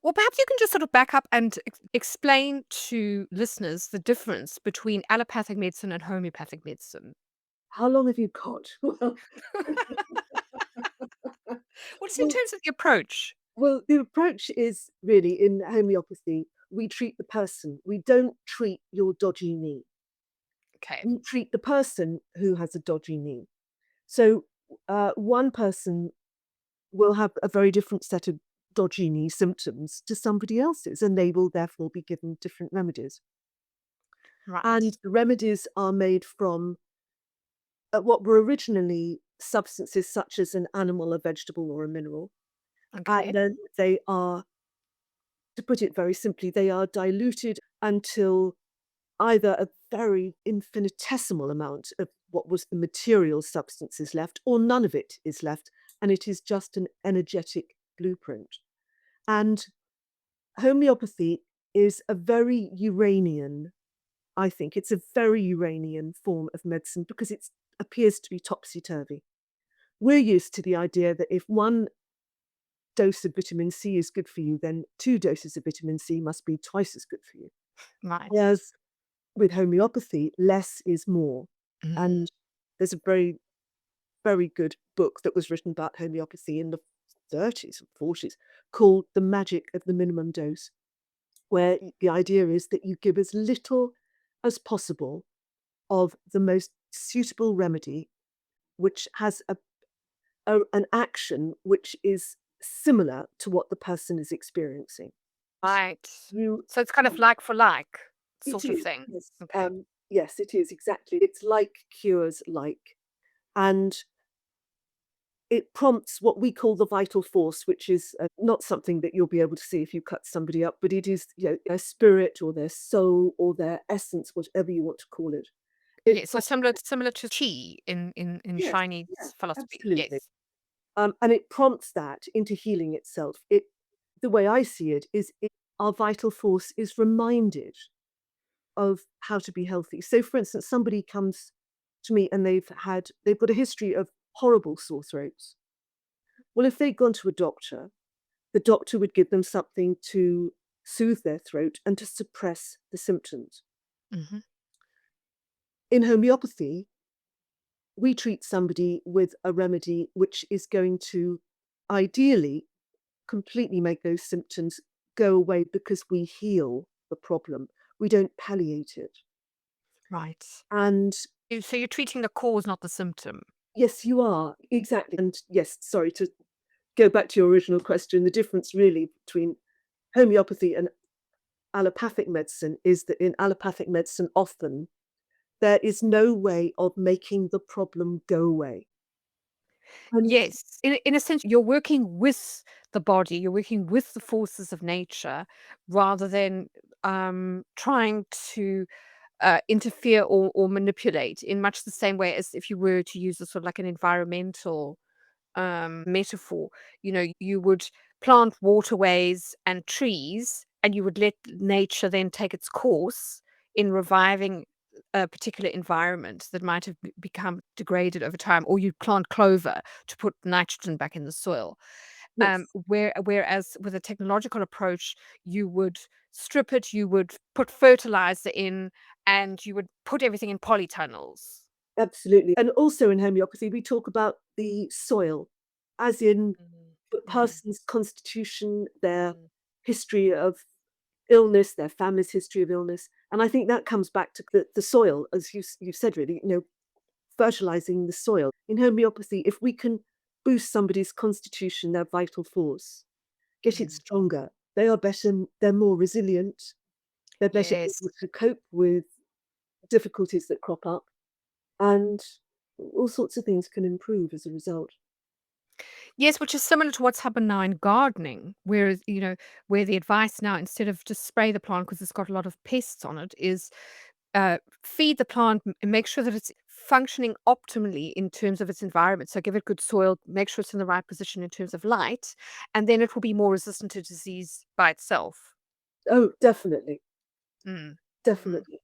Well, perhaps you can just sort of back up and explain to listeners the difference between allopathic medicine and homeopathic medicine. How long have you got? What's in Well, terms of the approach? the approach is really in homeopathy, we treat the person. We don't treat your dodgy knee. Okay, We treat the person who has a dodgy knee. So, one person will have a very different set of dodgy knee symptoms to somebody else's, and they will therefore be given different remedies. right. And the remedies are made from what were originally substances such as an animal, a vegetable, or a mineral. And Okay. then they are, to put it very simply, they are diluted until either a very infinitesimal amount of what was the material substance is left, or none of it is left, and it is just an energetic blueprint. And homeopathy is a very Uranian, I think, it's a very Uranian form of medicine because it appears to be topsy turvy. We're used to the idea that if one dose of vitamin C is good for you, then two doses of vitamin C must be twice as good for you. Right. Whereas with homeopathy, less is more. Mm. And there's a very, very good book that was written about homeopathy in the 30s and 40s called The Magic of the Minimum Dose, where the idea is that you give as little as possible of the most suitable remedy, which has an action which is similar to what the person is experiencing. Right. You So it's kind of like for like It sort of is, thing. yes. Okay. Yes, it is, exactly. It's like cures like, and it prompts what we call the vital force, which is, not something that you'll be able to see if you cut somebody up, but it is, their spirit or their soul or their essence, whatever you want to call it. It Yeah, so similar to chi in Yes, Chinese yeah, philosophy. absolutely. Yes. And it prompts that into healing itself. The way I see it is our vital force is reminded of how to be healthy. So, for instance, somebody comes to me and they've got a history of horrible sore throats. Well, if they'd gone to a doctor, the doctor would give them something to soothe their throat and to suppress the symptoms. Mhm. In homeopathy, we treat somebody with a remedy which is going to ideally completely make those symptoms go away because we heal the problem. We don't palliate it. Right. And So you're treating the cause, not the symptom. yes, you are. Exactly. And yes, sorry to go back to your original question. The difference really between homeopathy and allopathic medicine is that in allopathic medicine, often there is no way of making the problem go away. And Yes, in a sense, you're working with the body, you're working with the forces of nature rather than trying to interfere or manipulate in much the same way as if you were to use a sort of like an environmental metaphor. You know, you would plant waterways and trees, and you would let nature then take its course in reviving a particular environment that might have become degraded over time, or you plant clover to put nitrogen back in the soil. yes, Whereas with a technological approach, you would strip it, you would put fertilizer in, and you would put everything in polytunnels. absolutely. And also in homeopathy, we talk about the soil, as in Mhm, the mhm, person's constitution, their mm. history of illness, their family's history of illness. And I think that comes back to the soil, as you said, really, fertilizing the soil. In homeopathy, if we can boost somebody's constitution, their vital force, get it Mhm. stronger, they are better, they're more resilient, they're better Yes. able to cope with difficulties that crop up, and all sorts of things can improve as a result. Yes, which is similar to what's happened now in gardening, whereas, where the advice now, instead of just spray the plant because it's got a lot of pests on it, is feed the plant, make sure that it's functioning optimally in terms of its environment. So give it good soil, make sure it's in the right position in terms of light, and then it will be more resistant to disease by itself. Oh, definitely, Mm. Mm. definitely.